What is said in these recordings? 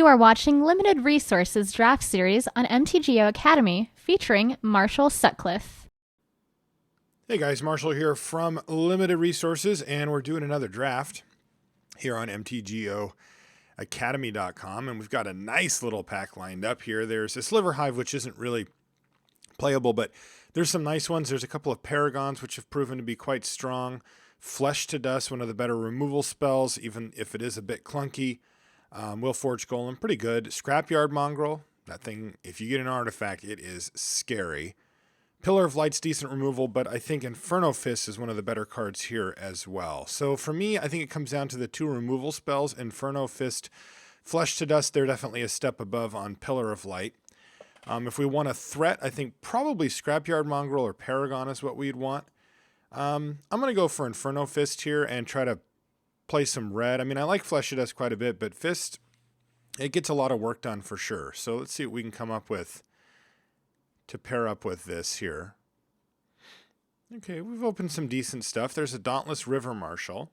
You are watching Limited Resources Draft Series on MTGO Academy featuring Marshall Sutcliffe. Hey guys, Marshall here from Limited Resources, and we're doing another draft here on MTGO Academy.com, and we've got a nice little pack lined up here. There's a Sliver Hive, which isn't really playable, but there's some nice ones. There's a couple of Paragons, which have proven to be quite strong. Flesh to Dust, one of the better removal spells, even if it is a bit clunky. Willforge Golem, pretty good. Scrapyard Mongrel, that thing, if you get an artifact, it is scary. Pillar of Light's decent removal, but I think Inferno Fist is one of the better cards here as well. So for me, I think it comes down to the two removal spells, Inferno Fist, Flesh to Dust. They're definitely a step above on Pillar of Light. If we want a threat, I think probably Scrapyard Mongrel or Paragon is what we'd want. I'm going to go for Inferno Fist here and try to play some red. I mean, I like Flesh to Dust quite a bit, but Fist, it gets a lot of work done for sure. So let's see what we can come up with to pair up with this here. Okay, we've opened some decent stuff. There's a Dauntless River Marshal.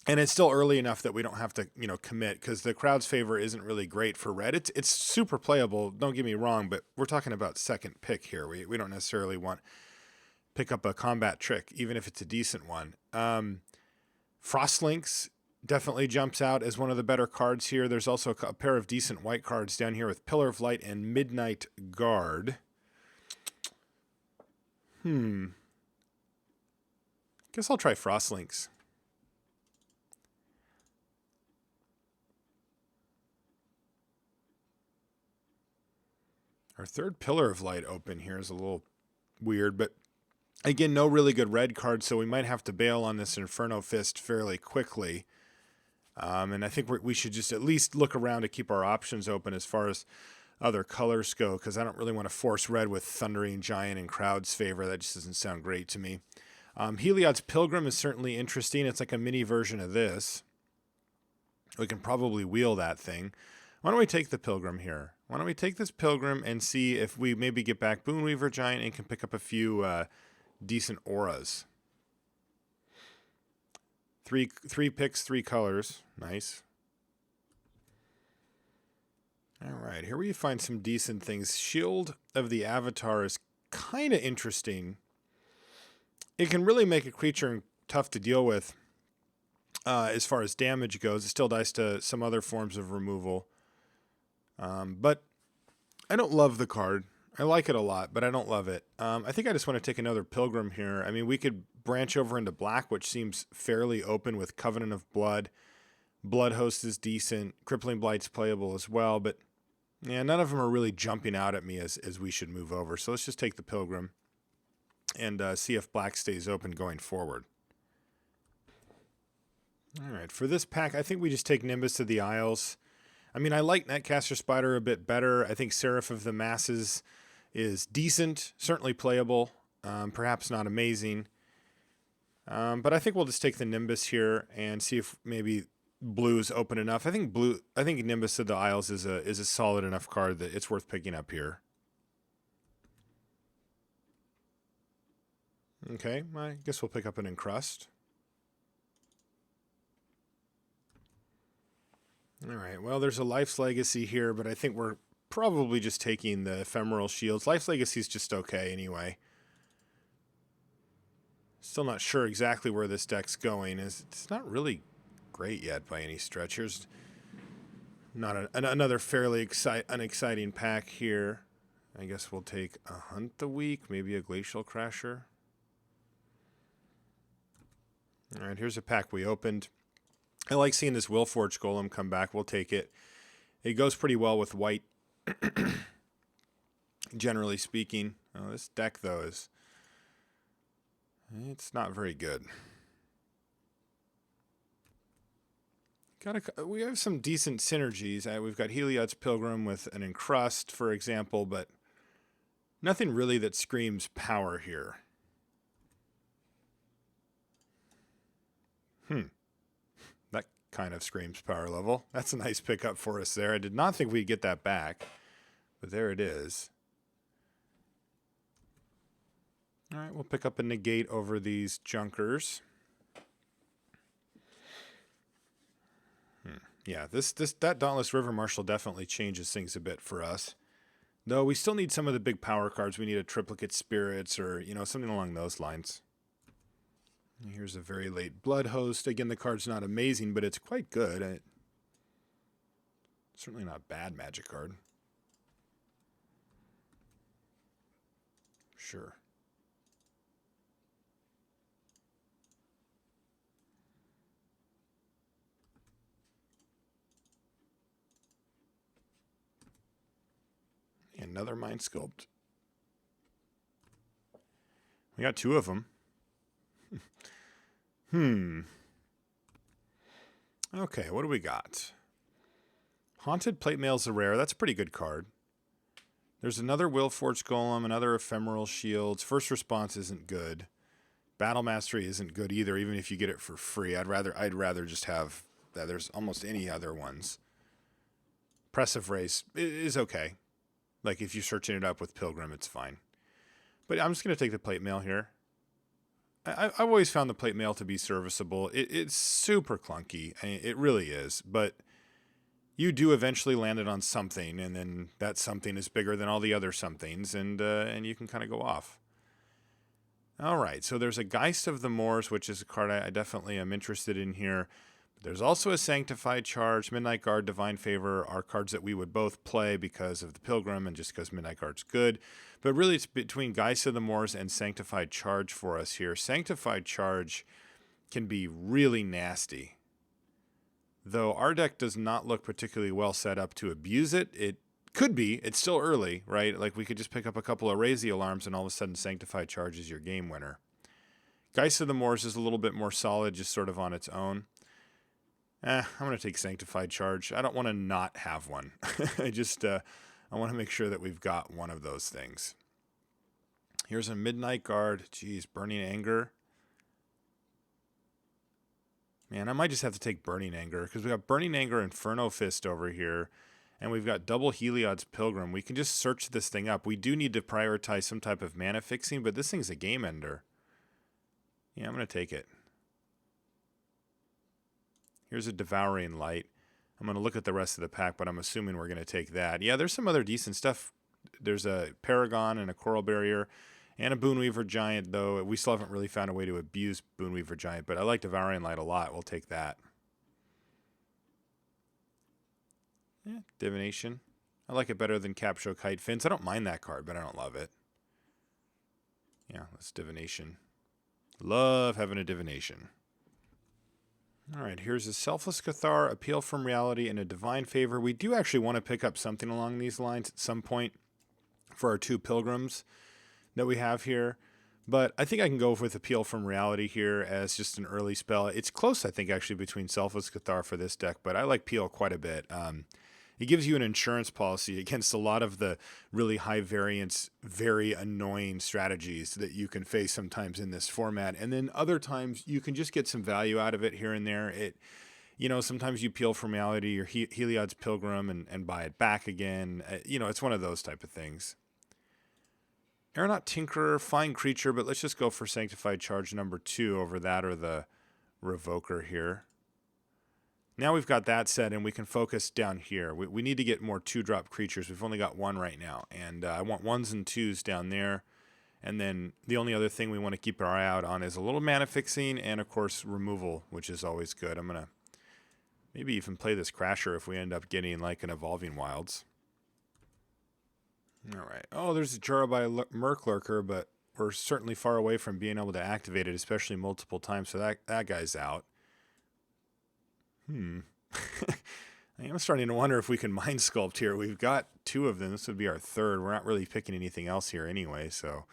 And it's still early enough that we don't have to, commit, because the crowd's favor isn't really great for red. It's super playable, don't get me wrong, but we're talking about second pick here. We don't necessarily want pick up a combat trick, even if it's a decent one. Frostlinks definitely jumps out as one of the better cards here. There's also a pair of decent white cards down here with Pillar of Light and Midnight Guard. Guess I'll try Frostlinks. Our third Pillar of Light open here is a little weird, but again, no really good red cards, so we might have to bail on this Inferno Fist fairly quickly. And I think we should just at least look around to keep our options open as far as other colors go, because I don't really want to force red with Thundering Giant and crowd's favor. That just doesn't sound great to me. Heliod's Pilgrim is certainly interesting. It's like a mini version of this. We can probably wheel that thing. Why don't we take the Pilgrim here? Why don't we take this Pilgrim and see if we maybe get back Boonweaver Giant and can pick up a few decent auras. Three picks, three colors. Nice. All right, here we find some decent things. Shield of the Avatar is kind of interesting. It can really make a creature tough to deal with as far as damage goes. It still dies to some other forms of removal. But I don't love the card. I like it a lot, but I don't love it. I think I just want to take another Pilgrim here. I mean, we could branch over into black, which seems fairly open with Covenant of Blood. Bloodhost is decent. Crippling Blight's playable as well, but yeah, none of them are really jumping out at me as we should move over. So let's just take the Pilgrim and see if black stays open going forward. All right, for this pack, I think we just take Nimbus to the Isles. I mean, I like Netcaster Spider a bit better. I think Seraph of the Masses is decent, certainly playable, perhaps not amazing. But I think we'll just take the Nimbus here and see if maybe blue's open enough. I think Nimbus of the Isles is a solid enough card that it's worth picking up here. Okay, I guess we'll pick up an Encrust. All right, well, there's a Life's Legacy here, but I think we're probably just taking the Ephemeral Shields. Life's Legacy is just okay anyway. Still not sure exactly where this deck's going. It's not really great yet by any stretch. Here's not another fairly unexciting pack here. I guess we'll take a Hunt the Weak, maybe a Glacial Crasher. All right, here's a pack we opened. I like seeing this Willforge Golem come back. We'll take it. It goes pretty well with white, generally speaking. Oh, this deck, though, it's not very good. We have some decent synergies. We've got Heliod's Pilgrim with an Encrust, for example, but nothing really that screams power here. That kind of screams power level. That's a nice pickup for us there. I did not think we'd get that back, but there it is. All right, we'll pick up a Negate over these Junkers. Yeah, that Dauntless River Marshal definitely changes things a bit for us. Though we still need some of the big power cards. We need a Triplicate Spirits or, something along those lines. Here's a very late Blood Host. Again, the card's not amazing, but it's quite good. Certainly not a bad Magic card. Sure. Another Mind Sculpt. We got two of them. Okay, what do we got? Haunted Plate Mail's a rare. That's a pretty good card. There's another Willforged Golem, another Ephemeral Shields. First Response isn't good. Battle Mastery isn't good either, even if you get it for free. I'd rather just have that. There's almost any other ones. Oppressive Race is okay. Like if you're searching it up with Pilgrim, it's fine. But I'm just going to take the Plate Mail here. I've always found the Plate Mail to be serviceable. It's super clunky. I mean, it really is. But you do eventually land it on something, and then that something is bigger than all the other somethings, and you can kind of go off. All right, so there's a Geist of the Moors, which is a card I definitely am interested in here. There's also a Sanctified Charge, Midnight Guard, Divine Favor are cards that we would both play because of the Pilgrim and just because Midnight Guard's good. But really it's between Geist of the Moors and Sanctified Charge for us here. Sanctified Charge can be really nasty. Though our deck does not look particularly well set up to abuse it. It could be. It's still early, right? Like we could just pick up a couple of Raise the Alarms and all of a sudden Sanctified Charge is your game winner. Geist of the Moors is a little bit more solid just sort of on its own. I'm going to take Sanctified Charge. I don't want to not have one. I want to make sure that we've got one of those things. Here's a Midnight Guard. Geez, Burning Anger. Man, I might just have to take Burning Anger because we got Burning Anger Inferno Fist over here, and we've got double Heliod's Pilgrim. We can just search this thing up. We do need to prioritize some type of mana fixing, but this thing's a game ender. Yeah, I'm going to take it. Here's a Devouring Light. I'm going to look at the rest of the pack, but I'm assuming we're going to take that. Yeah, there's some other decent stuff. There's a Paragon and a Coral Barrier and a Boonweaver Giant, though we still haven't really found a way to abuse Boonweaver Giant, but I like Devouring Light a lot. We'll take that. Yeah, Divination. I like it better than Capsho Kite Fins. I don't mind that card, but I don't love it. Yeah, let's Divination. Love having a Divination. All right, here's a Selfless Cathar, Appeal from Reality, and a Divine Favor. We do actually want to pick up something along these lines at some point for our two Pilgrims that we have here. But I think I can go with Appeal from Reality here as just an early spell. It's close, I think, actually, between Selfless Cathar for this deck, but I like Peel quite a bit. It gives you an insurance policy against a lot of the really high variance, very annoying strategies that you can face sometimes in this format. And then other times you can just get some value out of it here and there. Sometimes you Peel from Reality, your Heliod's Pilgrim, and buy it back again. It's one of those type of things. Aeronaut Tinkerer, fine creature, but let's just go for Sanctified Charge number 2 over that or the Revoker here. Now we've got that set, and we can focus down here. We need to get more 2-drop creatures. We've only got one right now, and I want 1s and 2s down there. And then the only other thing we want to keep our eye out on is a little mana fixing and, of course, removal, which is always good. I'm going to maybe even play this Crasher if we end up getting like an Evolving Wilds. All right. Oh, there's a Jarabai Murklurker, but we're certainly far away from being able to activate it, especially multiple times, so that guy's out. I am starting to wonder if we can Mind Sculpt here. We've got 2 of them. This would be our 3rd. We're not really picking anything else here anyway, so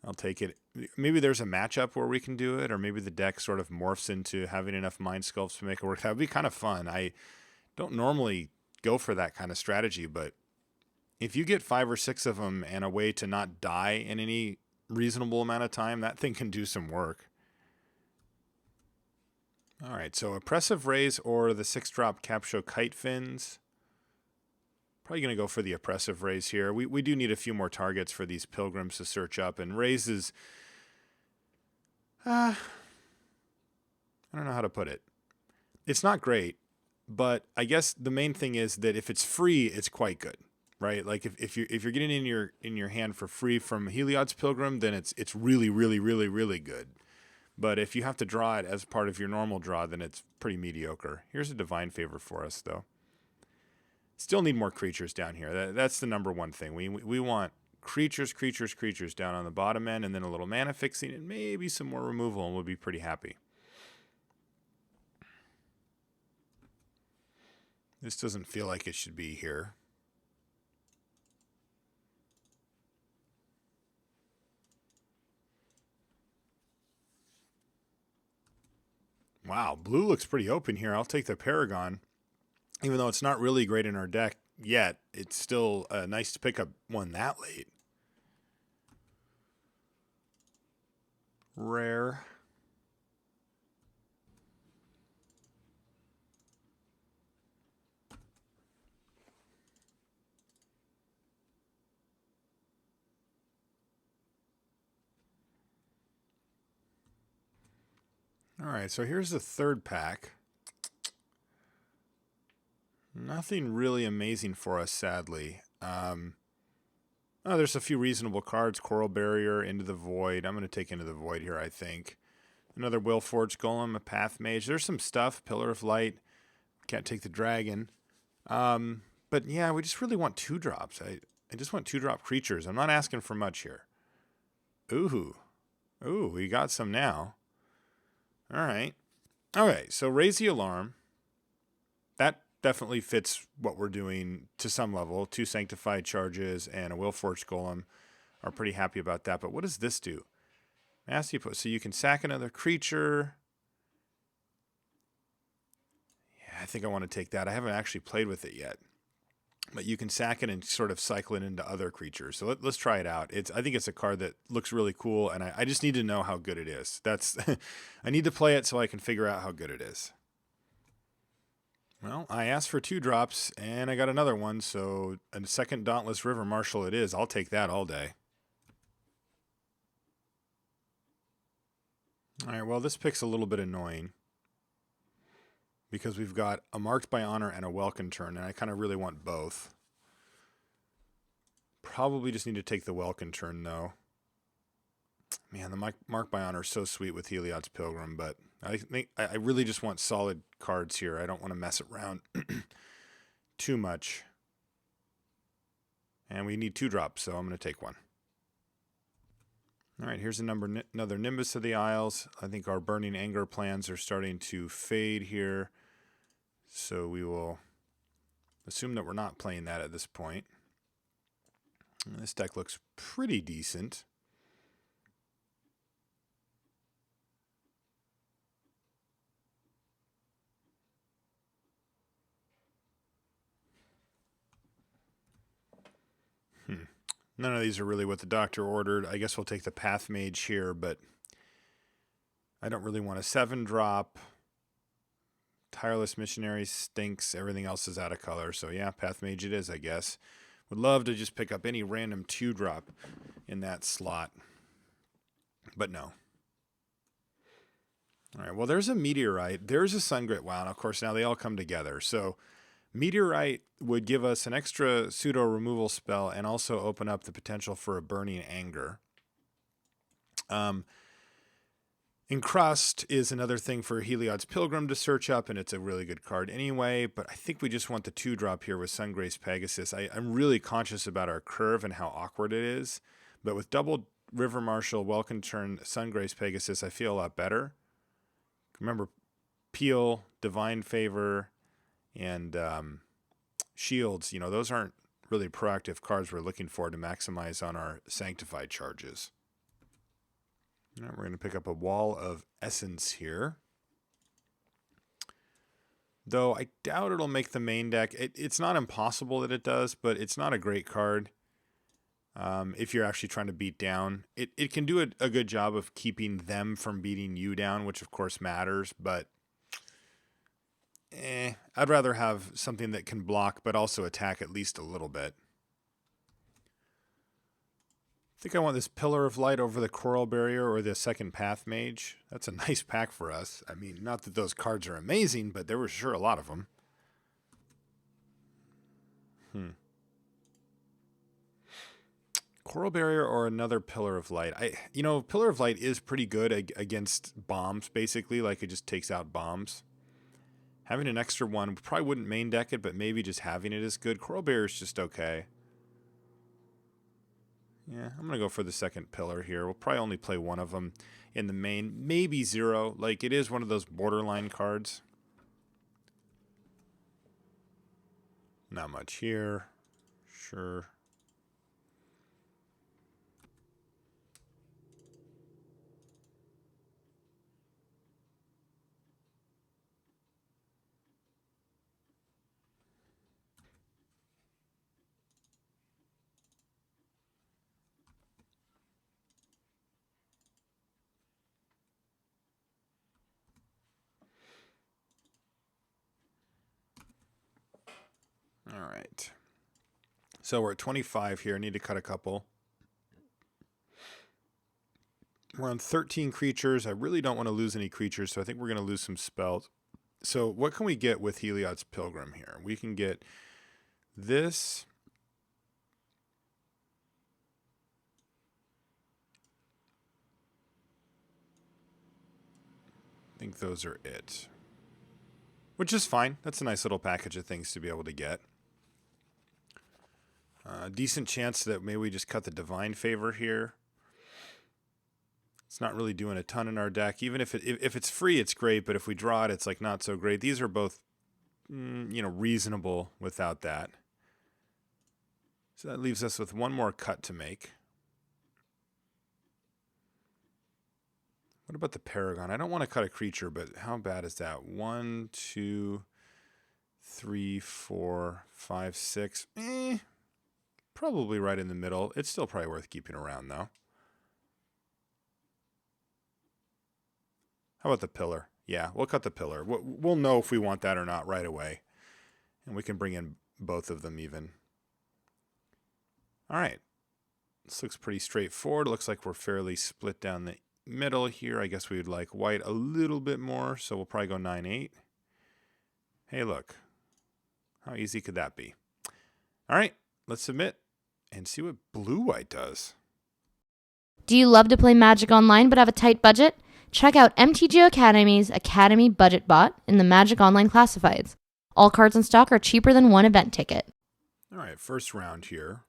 I'll take it. Maybe there's a matchup where we can do it, or maybe the deck sort of morphs into having enough Mind Sculpts to make it work. That would be kind of fun. I don't normally go for that kind of strategy, but if you get 5 or 6 of them and a way to not die in any reasonable amount of time, that thing can do some work. All right, so Oppressive Raise or the 6-drop Capsho Kite Fins. Probably going to go for the Oppressive Raise here. We do need a few more targets for these Pilgrims to search up, and Raise is... I don't know how to put it. It's not great. But I guess the main thing is that if it's free, it's quite good, right? Like if you're getting in your hand for free from Heliod's Pilgrim, then it's really really really really good. But if you have to draw it as part of your normal draw, then it's pretty mediocre. Here's a Divine Favor for us, though. Still need more creatures down here. That's the number one thing. We want creatures, creatures, creatures down on the bottom end, and then a little mana fixing, and maybe some more removal, and we'll be pretty happy. This doesn't feel like it should be here. Wow, blue looks pretty open here. I'll take the Paragon. Even though it's not really great in our deck yet, it's still nice to pick up one that late. Rare. All right, so here's the third pack. Nothing really amazing for us, sadly. There's a few reasonable cards. Coral Barrier, Into the Void. I'm going to take Into the Void here, I think. Another Willforged Golem, a Path Mage. There's some stuff. Pillar of Light. Can't take the Dragon. But yeah, we just really want 2-drops. I just want 2-drop creatures. I'm not asking for much here. Ooh, we got some now. All right. Okay, so Raise the Alarm. That definitely fits what we're doing to some level. 2 Sanctified Charges and a Willforged Golem are pretty happy about that. But what does this do? Nasty Put. So you can sack another creature. Yeah, I think I want to take that. I haven't actually played with it yet. But you can sack it and sort of cycle it into other creatures. So let's try it out. I think it's a card that looks really cool, and I just need to know how good it is. That's I need to play it so I can figure out how good it is. Well, I asked for 2-drops, and I got another one, so a second Dauntless River Marshal it is. I'll take that all day. All right, well, this pick's a little bit annoying because we've got a Marked by Honor and a Welkin turn, and I kind of really want both. Probably just need to take the Welkin turn, though. Man, the Marked by Honor is so sweet with Heliod's Pilgrim, but I think I really just want solid cards here. I don't want to mess around too much. And we need 2-drops, so I'm going to take one. All right, here's another Nimbus of the Isles. I think our Burning Anger plans are starting to fade here. So we will assume that we're not playing that at this point. And this deck looks pretty decent. None of these are really what the doctor ordered. I guess we'll take the Path Mage here, but I don't really want a 7-drop. Tireless Missionary stinks. Everything else is out of color. So yeah, Path Mage it is, I guess. Would love to just pick up any random 2-drop in that slot. But no. All right, well, there's a Meteorite. There's a Sungrit. Wow, and of course, now they all come together. So Meteorite would give us an extra pseudo removal spell and also open up the potential for a Burning Anger. Encrust is another thing for Heliod's Pilgrim to search up, and it's a really good card anyway, but I think we just want the 2-drop here with Sungrace Pegasus. I'm really conscious about our curve and how awkward it is, but with double River Marshal, Welkin turn, Sungrace Pegasus, I feel a lot better. Remember, Peel, Divine Favor, and Shields, those aren't really proactive cards we're looking for to maximize on our Sanctified Charges. All right, we're going to pick up a Wall of Essence here. Though I doubt it'll make the main deck. It's not impossible that it does, but it's not a great card if you're actually trying to beat down. It can do a good job of keeping them from beating you down, which of course matters, but I'd rather have something that can block but also attack at least a little bit. I think I want this Pillar of Light over the Coral Barrier or the second Path Mage. That's a nice pack for us. I mean, not that those cards are amazing, but there were sure a lot of them. Coral Barrier or another Pillar of Light. Pillar of Light is pretty good against bombs, basically. Like, it just takes out bombs. Having an extra one, probably wouldn't main deck it, but maybe just having it is good. Coral Barrier is just okay. Yeah, I'm going to go for the second Pillar here. We'll probably only play one of them in the main. Maybe 0. Like, it is one of those borderline cards. Not much here. Sure. All right. So we're at 25 here. I need to cut a couple. We're on 13 creatures. I really don't want to lose any creatures, so I think we're going to lose some spells. So what can we get with Heliod's Pilgrim here? We can get this. I think those are it. Which is fine. That's a nice little package of things to be able to get. Decent chance that maybe we just cut the Divine Favor here. It's not really doing a ton in our deck. Even if it's free, it's great. But if we draw it, it's like not so great. These are both, reasonable without that. So that leaves us with one more cut to make. What about the Paragon? I don't want to cut a creature, but how bad is that? 1, 2, 3, 4, 5, 6. Probably right in the middle. It's still probably worth keeping around, though. How about the Pillar? Yeah, we'll cut the Pillar. We'll know if we want that or not right away. And we can bring in both of them even. All right. This looks pretty straightforward. It looks like we're fairly split down the middle here. I guess we would like white a little bit more, so we'll probably go 9-8. Hey, look. How easy could that be? All right, let's submit and see what blue-white does. Do you love to play Magic Online but have a tight budget? Check out MTGO Academy's Academy Budget Bot in the Magic Online Classifieds. All cards in stock are cheaper than one event ticket. All right, first round here.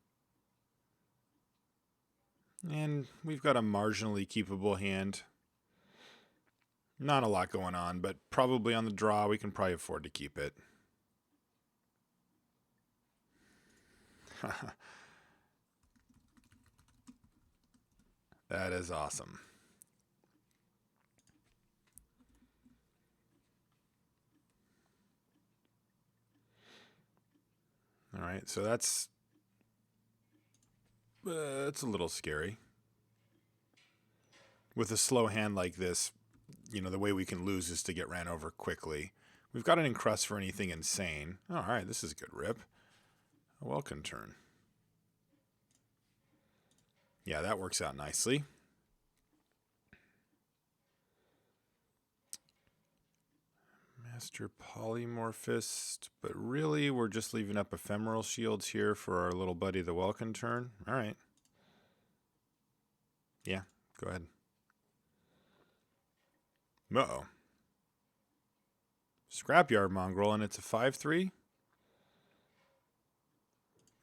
And we've got a marginally keepable hand. Not a lot going on, but probably on the draw, we can probably afford to keep it. That is awesome. All right, so that's it's a little scary. With a slow hand like this, the way we can lose is to get ran over quickly. We've got an encrust for anything insane. All right, this is a good rip. A welcome turn. Yeah, that works out nicely. Master Polymorphist, but really we're just leaving up Ephemeral Shields here for our little buddy the welcome turn. All right. Yeah, go ahead. Uh-oh. Scrapyard Mongrel, and it's a 5/3.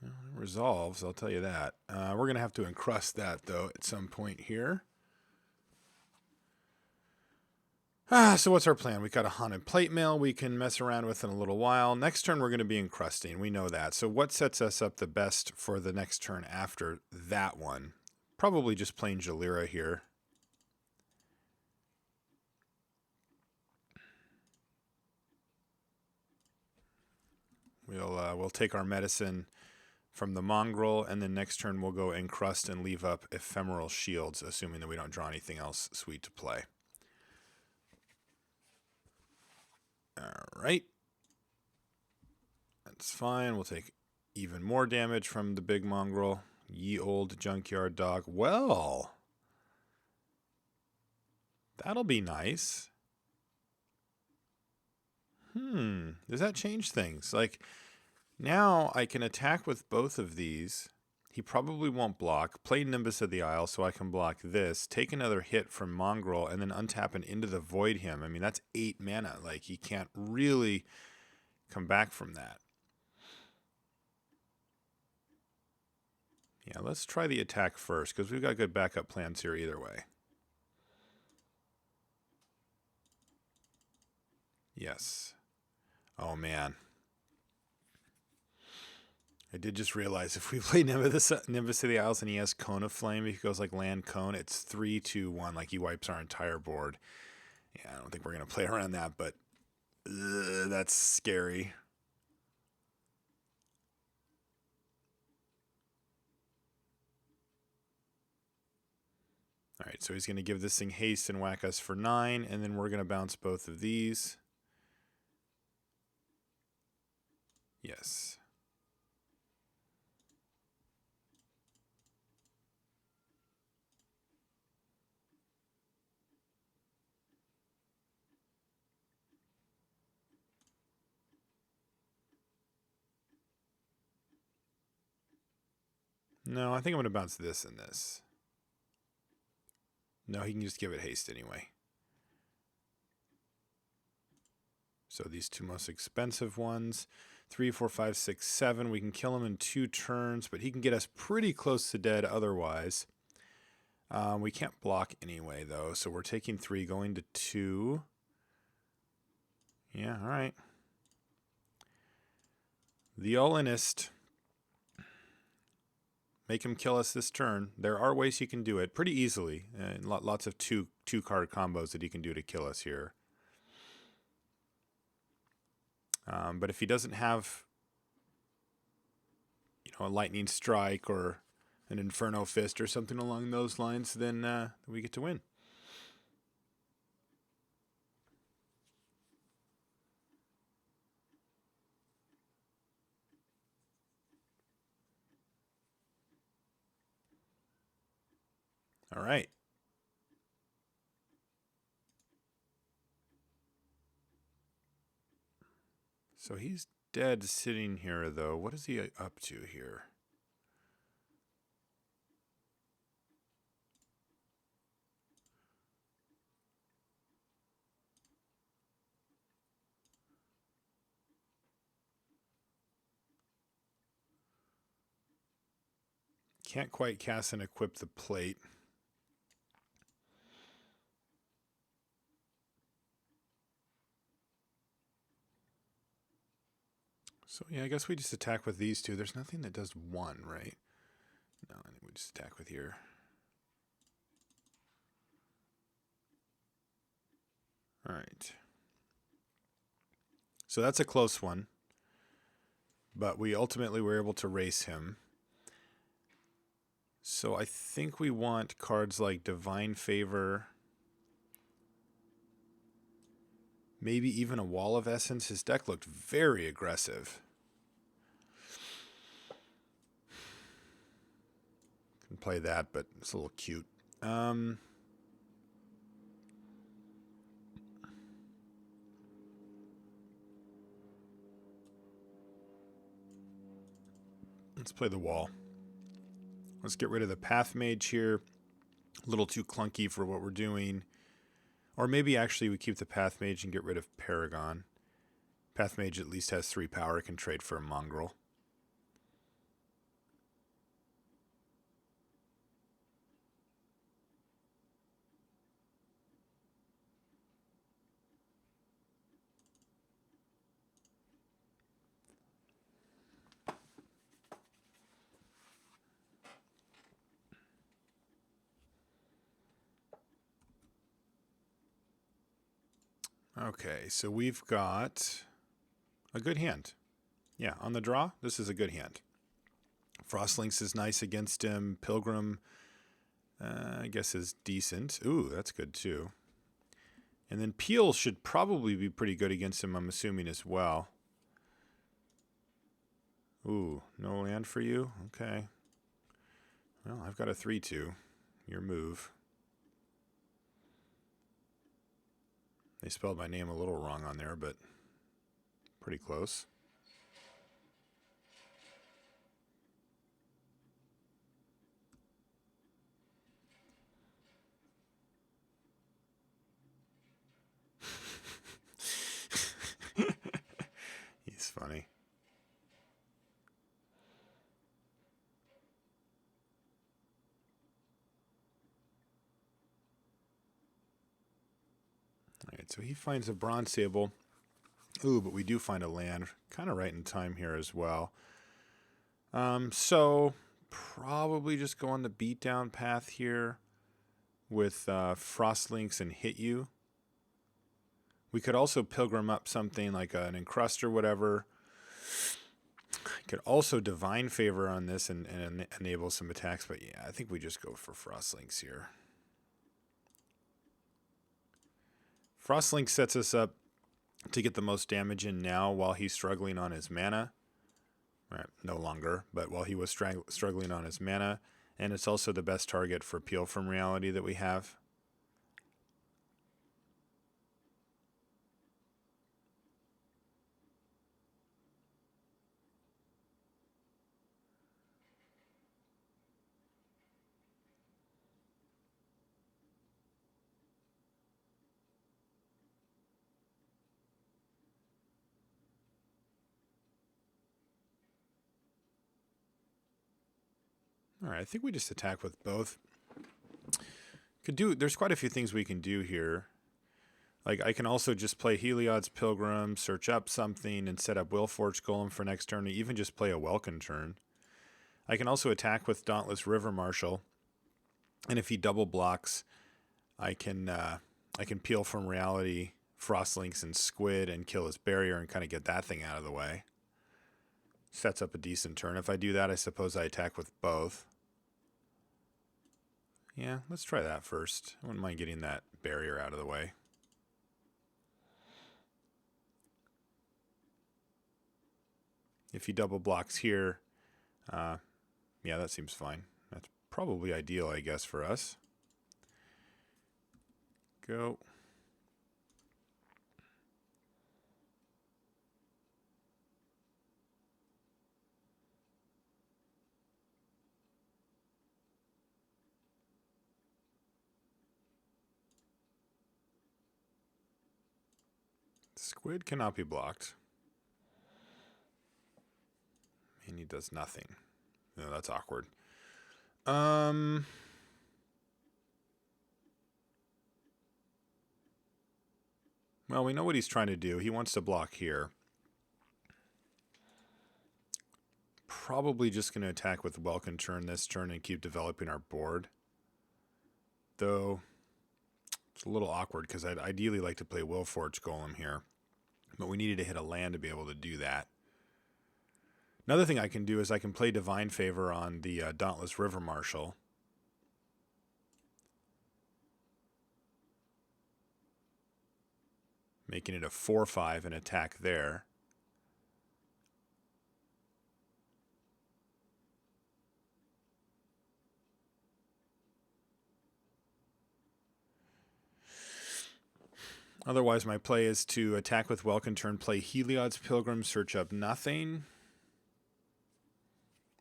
Well, it resolves, I'll tell you that. We're going to have to encrust that, though, at some point here. So what's our plan? We got a Haunted Plate Mail we can mess around with in a little while. Next turn, we're going to be encrusting. We know that. So what sets us up the best for the next turn after that one? Probably just plain Jalira here. We'll take our medicine from the Mongrel, and then next turn we'll go encrust and leave up Ephemeral Shields, assuming that we don't draw anything else sweet to play. All right. That's fine. We'll take even more damage from the big Mongrel. Ye old junkyard dog. Well, that'll be nice. Does that change things? Like, Now I can attack with both of these. He probably won't block. Play Nimbus of the Isle so I can block this. Take another hit from Mongrel and then untap and Into the Void him. I mean, that's 8 mana. Like, he can't really come back from that. Yeah, let's try the attack first because we've got good backup plans here either way. Yes. Oh, man. I did just realize if we play Nimbus of the Isles and he has Cone of Flame, he goes like land Cone, it's 3-2-1, like he wipes our entire board. Yeah, I don't think we're going to play around that, but that's scary. All right, so he's going to give this thing haste and whack us for 9, and then we're going to bounce both of these. Yes. No, I think I'm going to bounce this and this. No, he can just give it haste anyway. So these two most expensive ones, 3, 4, 5, 6, 7. We can kill him in 2 turns, but he can get us pretty close to dead otherwise. We can't block anyway, though, so we're taking 3, going to 2. Yeah, all right. The all-inist. Make him kill us this turn. There are ways he can do it pretty easily. Lots of two-card combos that he can do to kill us here. But if he doesn't have, a lightning strike or an inferno fist or something along those lines, then we get to win. All right. So he's dead sitting here, though. What is he up to here? Can't quite cast and equip the plate. So, yeah, I guess we just attack with these two. There's nothing that does 1, right? No, I think we just attack with here. All right. So that's a close one. But we ultimately were able to race him. So I think we want cards like Divine Favor. Maybe even a Wall of Essence. His deck looked very aggressive. Can play that, but it's a little cute. Let's play the wall. Let's get rid of the Path Mage here. A little too clunky for what we're doing. Or maybe actually we keep the Path Mage and get rid of Paragon. Path Mage at least has 3 power, can trade for a Mongrel. Okay, so we've got a good hand. Yeah, on the draw, this is a good hand. Frostlinks is nice against him. Pilgrim, I guess, is decent. Ooh, that's good too. And then Peel should probably be pretty good against him, I'm assuming, as well. Ooh, no land for you? Okay. Well, I've got a 3-2. Your move. They spelled my name a little wrong on there, but pretty close. right, so he finds a bronze sable. Ooh, but we do find a land kind of right in time here as well. So probably just go on the beatdown path here with Frostlinks and Hit You. We could also pilgrim up something like an Encrust or whatever. Could also Divine Favor on this and enable some attacks, but yeah, I think we just go for Frostlinks here. Frostlink sets us up to get the most damage in now while he's struggling on his mana. Right, no longer, but while he was struggling on his mana. And it's also the best target for Peel from Reality that we have. All right, I think we just attack with both. There's quite a few things we can do here. Like I can also just play Heliod's Pilgrim, search up something, and set up Willforge Golem for next turn, or even just play a Welkin turn. I can also attack with Dauntless River Marshal, and if he double blocks, I can Peel from Reality, Frostlinks, and Squid, and kill his barrier and kind of get that thing out of the way. Sets up a decent turn. If I do that, I suppose I attack with both. Yeah, let's try that first. I wouldn't mind getting that barrier out of the way. If he double blocks here, yeah, that seems fine. That's probably ideal, I guess, for us. Go. Squid cannot be blocked. And he does nothing. No, that's awkward. Well, we know what he's trying to do. He wants to block here. Probably just going to attack with Welkin turn this turn and keep developing our board. Though, it's a little awkward because I'd ideally like to play Willforge Golem here. But we needed to hit a land to be able to do that. Another thing I can do is I can play Divine Favor on the Dauntless River Marshal. Making it a 4/5 and attack there. Otherwise, my play is to attack with Welkin turn, play Heliod's Pilgrim, search up nothing.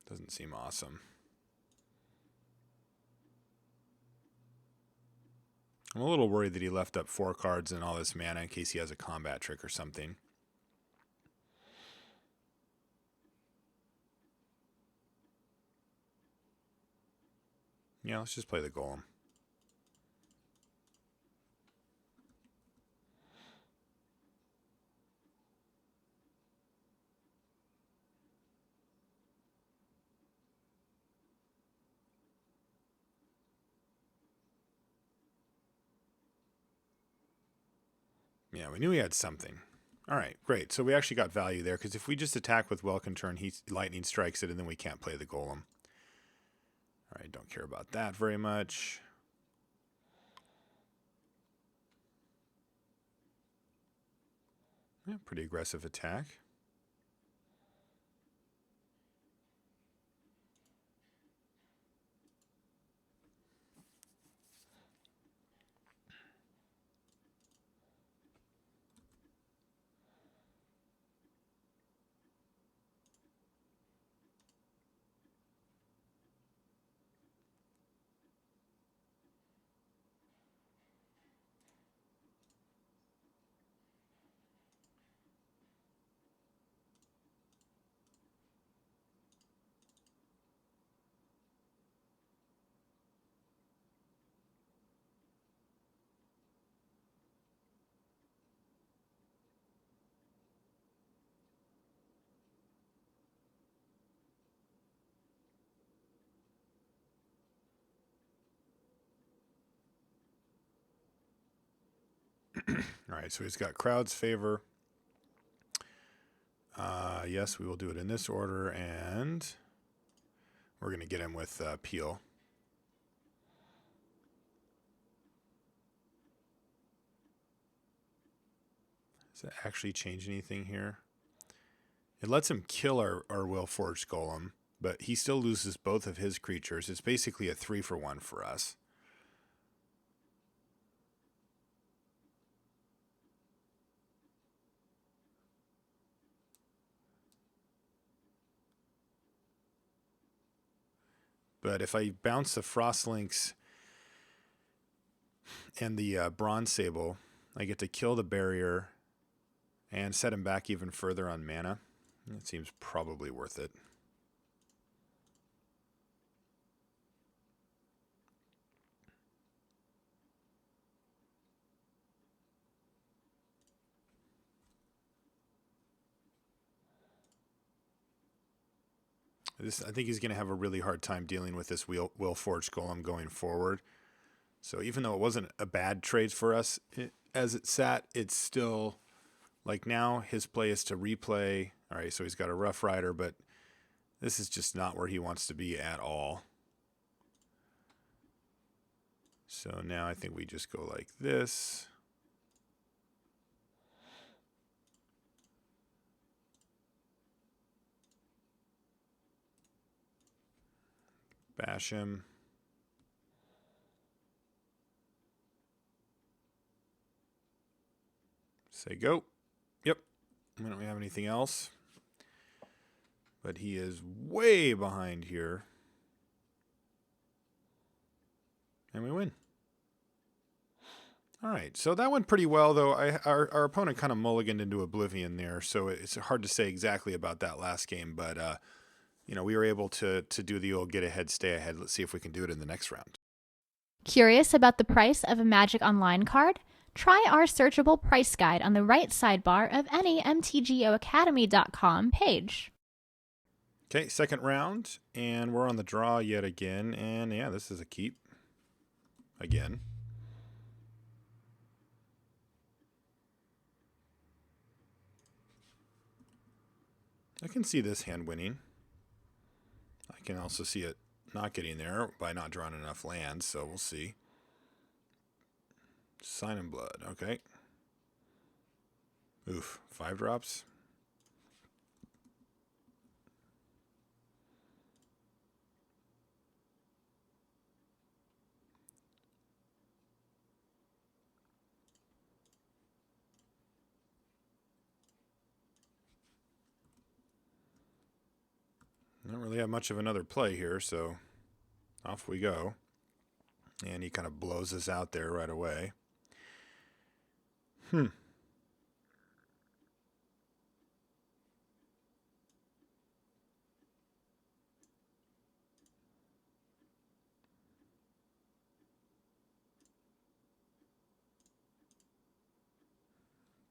Doesn't seem awesome. I'm a little worried that he left up 4 cards and all this mana in case he has a combat trick or something. Yeah, let's just play the Golem. Yeah, we knew he had something. All right, great. So we actually got value there, because if we just attack with Welkin turn, he lightning strikes it, and then we can't play the Golem. All right, don't care about that very much. Yeah, pretty aggressive attack. All right, so he's got crowd's favor. Yes, we will do it in this order, and we're going to get him with Peel. Does that actually change anything here? It lets him kill our Willforged Golem, but he still loses both of his creatures. It's basically a 3-for-1 for us. But if I bounce the Frostlinks and the Bronze Sable, I get to kill the barrier and set him back even further on mana. It seems probably worth it. I think he's going to have a really hard time dealing with this Willforged Golem going forward. So even though it wasn't a bad trade for us as it sat, it's still like now his play is to replay. All right, so he's got a Rough Rider, but this is just not where he wants to be at all. So now I think we just go like this. Bash him. Say go. Yep. We don't have anything else. But he is way behind here. And we win. All right. So that went pretty well, though. Our opponent kind of mulliganed into oblivion there. So it's hard to say exactly about that last game. But, you know, we were able to do the old get ahead, stay ahead. Let's see if we can do it in the next round. Curious about the price of a Magic Online card? Try our searchable price guide on the right sidebar of any MTGOacademy.com page. Okay, second round, and we're on the draw yet again. And yeah, this is a keep. Again. I can see this hand winning. I can also see it not getting there by not drawing enough lands, so we'll see. Sign in Blood, okay. Oof, 5 drops. Don't really have much of another play here, so off we go. And he kind of blows us out there right away.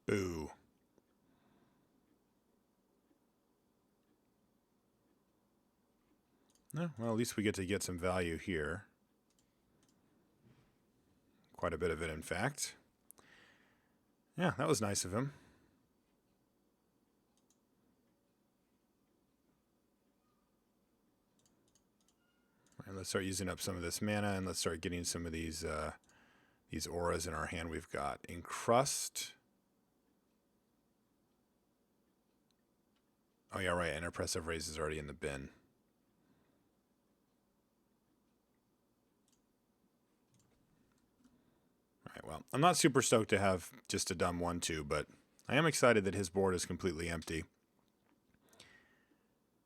Boo. No, well, at least we get some value here. Quite a bit of it, in fact. Yeah, that was nice of him. And let's start using up some of this mana, and let's start getting some of these auras in our hand. We've got Encrust. Oh yeah, right. And Oppressive Raise is already in the bin. All right. Well, I'm not super stoked to have just a dumb 1/2, but I am excited that his board is completely empty,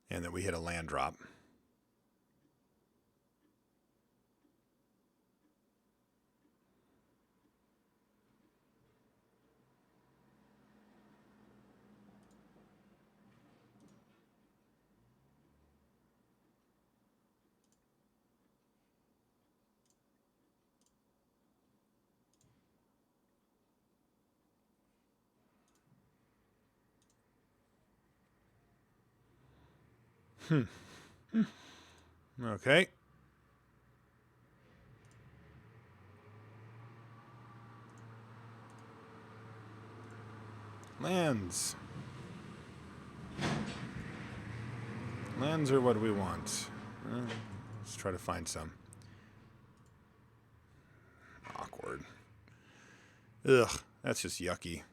and that we hit a land drop. Okay. Lands. Lands are what we want. Let's try to find some. Awkward. Ugh, that's just yucky.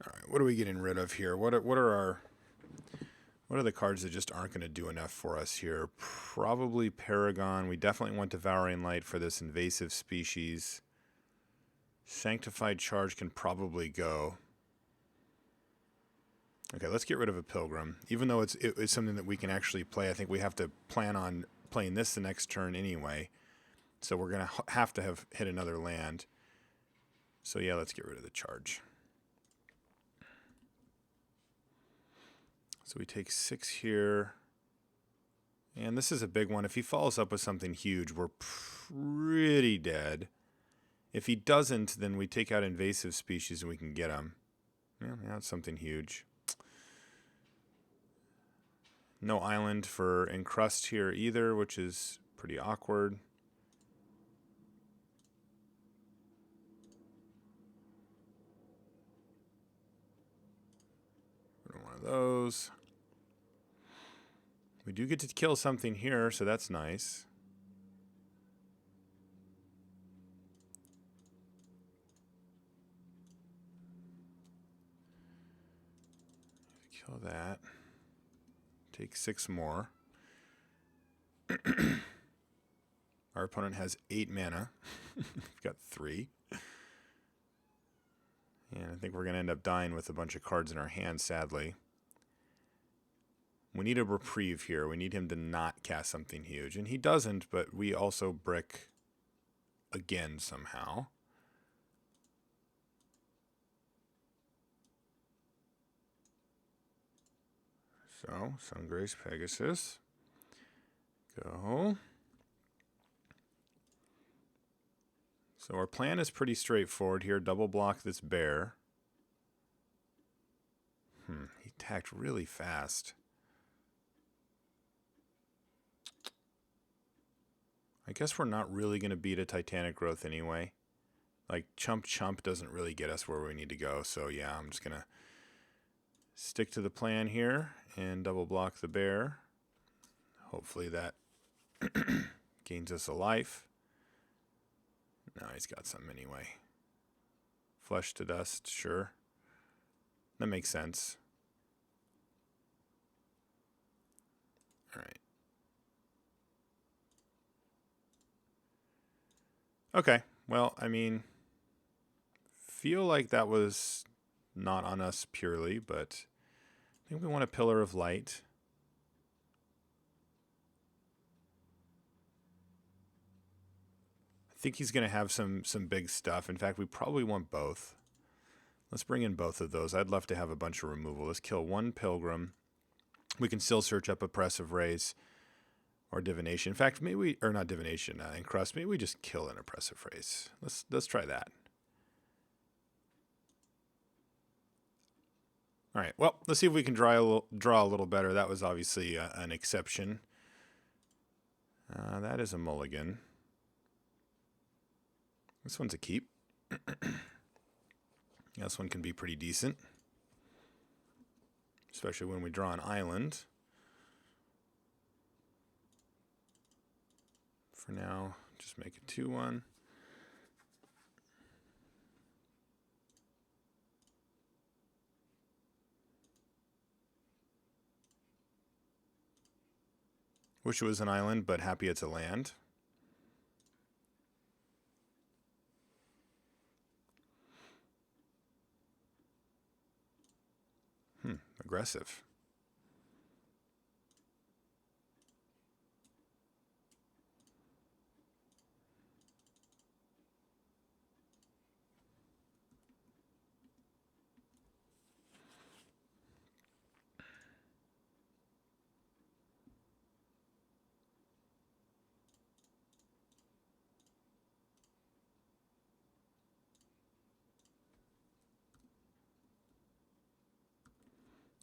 All right, what are we getting rid of here? What are the cards that just aren't going to do enough for us here? Probably Paragon. We definitely want Devouring Light for this invasive species. Sanctified Charge can probably go. Okay, let's get rid of a Pilgrim. Even though it's something that we can actually play, I think we have to plan on playing this the next turn anyway. So we're going to have hit another land. So yeah, let's get rid of the Charge. So we take 6 here. And this is a big one. If he follows up with something huge, we're pretty dead. If he doesn't, then we take out invasive species and we can get him. Yeah, that's something huge. No island for Encrust here either, which is pretty awkward. One of those. We do get to kill something here, so that's nice. Kill that. Take 6 more. Our opponent has 8 mana. We've got 3. And I think we're going to end up dying with a bunch of cards in our hand, sadly. We need a reprieve here. We need him to not cast something huge. And he doesn't, but we also brick again somehow. So, Sungrace Pegasus. Go. So our plan is pretty straightforward here. Double block this bear. He attacked really fast. I guess we're not really going to beat a Titanic Growth anyway. Like, Chump doesn't really get us where we need to go. So yeah, I'm just going to stick to the plan here and double block the bear. Hopefully that gains us a life. No, he's got some anyway. Flesh to dust, sure. That makes sense. All right. Okay, well, I mean, feel like that was not on us purely, but I think we want a Pillar of Light. I think he's going to have some big stuff. In fact, we probably want both. Let's bring in both of those. I'd love to have a bunch of removal. Let's kill 1 Pilgrim. We can still search up Oppressive Rays or Divination. In fact, maybe we, or not Divination, Encrust. Maybe we just kill an Oppressive Rays. Let's try that. All right, well, let's see if we can draw a little better. That was obviously an exception. That is a mulligan. This one's a keep. This one can be pretty decent, especially when we draw an island. For now, just make a 2/1. Wish it was an island, but happy it's a land. Aggressive.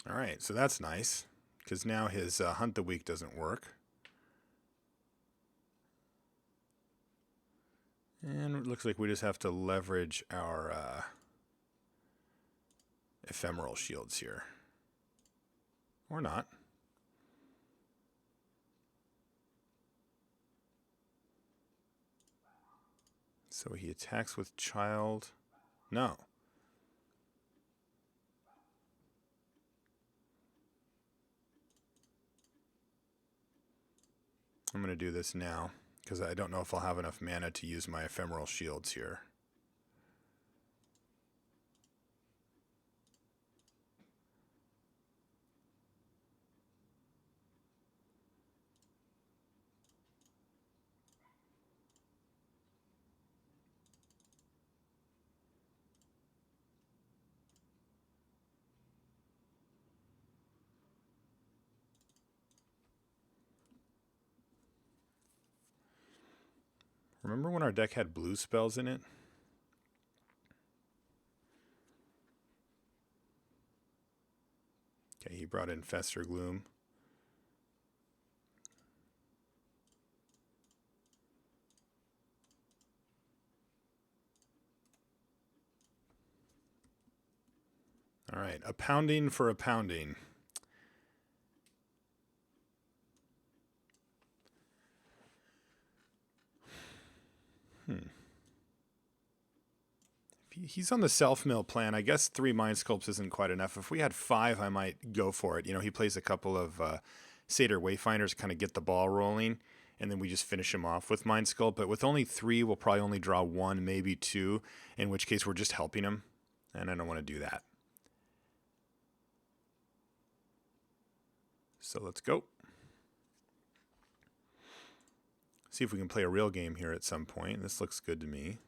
All right, so that's nice, because now his Hunt the Weak doesn't work. And it looks like we just have to leverage our ephemeral shields here. Or not. So he attacks with child. No. I'm going to do this now because I don't know if I'll have enough mana to use my ephemeral shields here. Remember when our deck had blue spells in it? Okay, he brought in Fester Gloom. All right, a pounding for a pounding. He's on the self-mill plan. I guess 3 Mind Sculpts isn't quite enough. If we had 5, I might go for it. You know, he plays a couple of Satyr Wayfinders to kind of get the ball rolling, and then we just finish him off with Mind Sculpt. But with only 3, we'll probably only draw 1, maybe 2, in which case we're just helping him, and I don't want to do that. So let's go. See if we can play a real game here at some point. This looks good to me.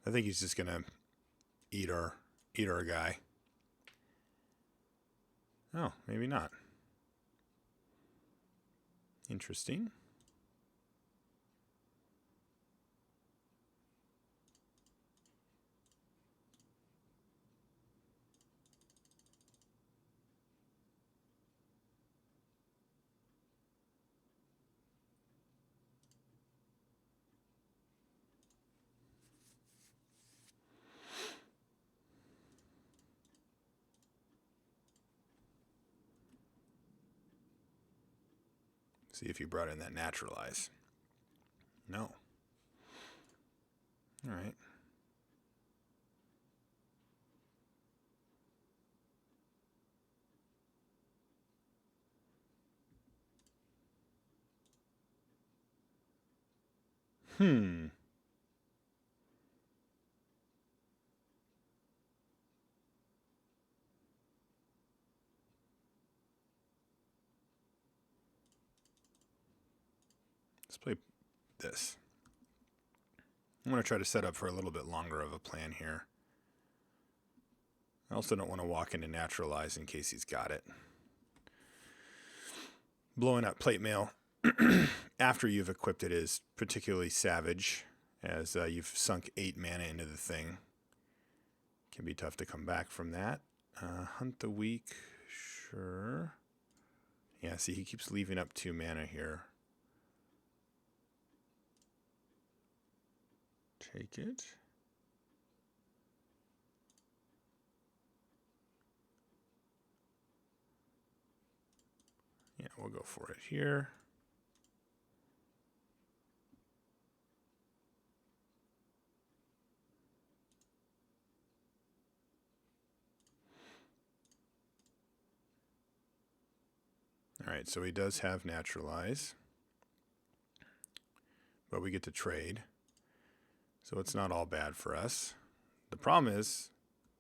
I think he's just gonna eat our guy. Oh, maybe not. Interesting. See if he brought in that naturalize. No. All right. Let's play this. I'm going to try to set up for a little bit longer of a plan here. I also don't want to walk into naturalize in case he's got it. Blowing up plate mail after you've equipped it is particularly savage, as you've sunk 8 mana into the thing. Can be tough to come back from that. Hunt the weak, sure. Yeah, see, he keeps leaving up 2 mana here. Take it. Yeah, we'll go for it here. All right, so he does have naturalize. but we get to trade. So it's not all bad for us. The problem is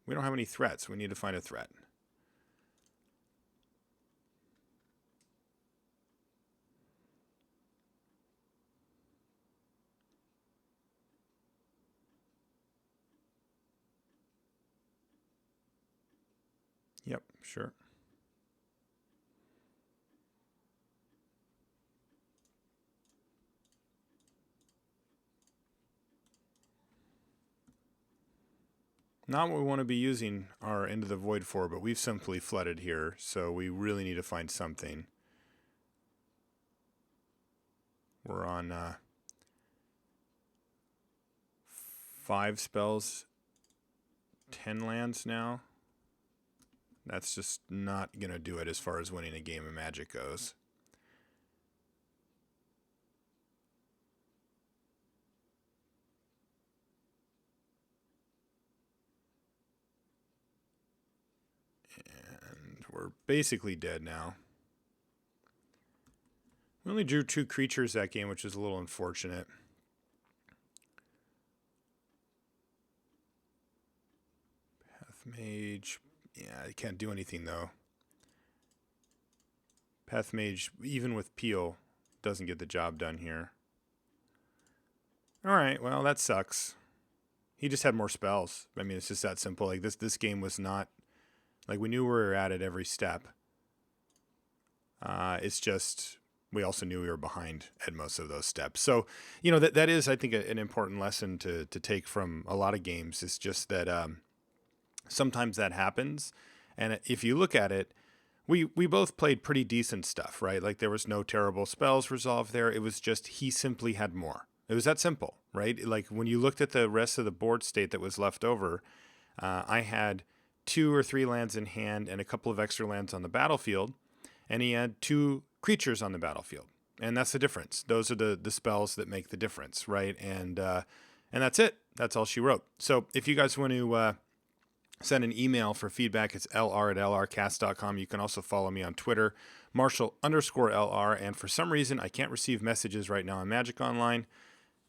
we don't have any threats. We need to find a threat. Yep, sure. Not what we want to be using our Into the Void for, but we've simply flooded here, so we really need to find something. We're on 5 spells, 10 lands now. That's just not going to do it as far as winning a game of Magic goes. And we're basically dead now. We only drew 2 creatures that game, which is a little unfortunate. Path Mage. Yeah, I can't do anything though. Path Mage, even with Peel, doesn't get the job done here. Alright, well, that sucks. He just had more spells. I mean, it's just that simple. Like, this game was not... Like, we knew we were at it every step. It's just... We also knew we were behind at most of those steps. So, you know, that is, I think, an important lesson to take from a lot of games. It's just that sometimes that happens. And if you look at it, we both played pretty decent stuff, right? Like, there was no terrible spells resolved there. It was just he simply had more. It was that simple, right? Like, when you looked at the rest of the board state that was left over, I had 2 or 3 lands in hand and a couple of extra lands on the battlefield. And he had 2 creatures on the battlefield. And that's the difference. Those are the spells that make the difference, right? And that's it. That's all she wrote. So if you guys want to send an email for feedback, it's lr@lrcast.com. You can also follow me on Twitter, Marshall_LR. And for some reason, I can't receive messages right now on Magic Online.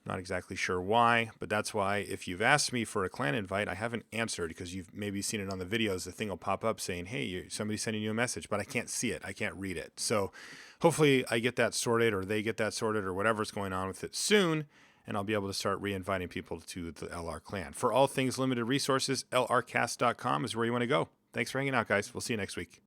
Not exactly sure why, but that's why if you've asked me for a clan invite, I haven't answered because you've maybe seen it on the videos. The thing will pop up saying, hey, somebody's sending you a message, but I can't see it. I can't read it. So hopefully I get that sorted or they get that sorted or whatever's going on with it soon, and I'll be able to start re-inviting people to the LR clan. For all things limited resources, lrcast.com is where you want to go. Thanks for hanging out, guys. We'll see you next week.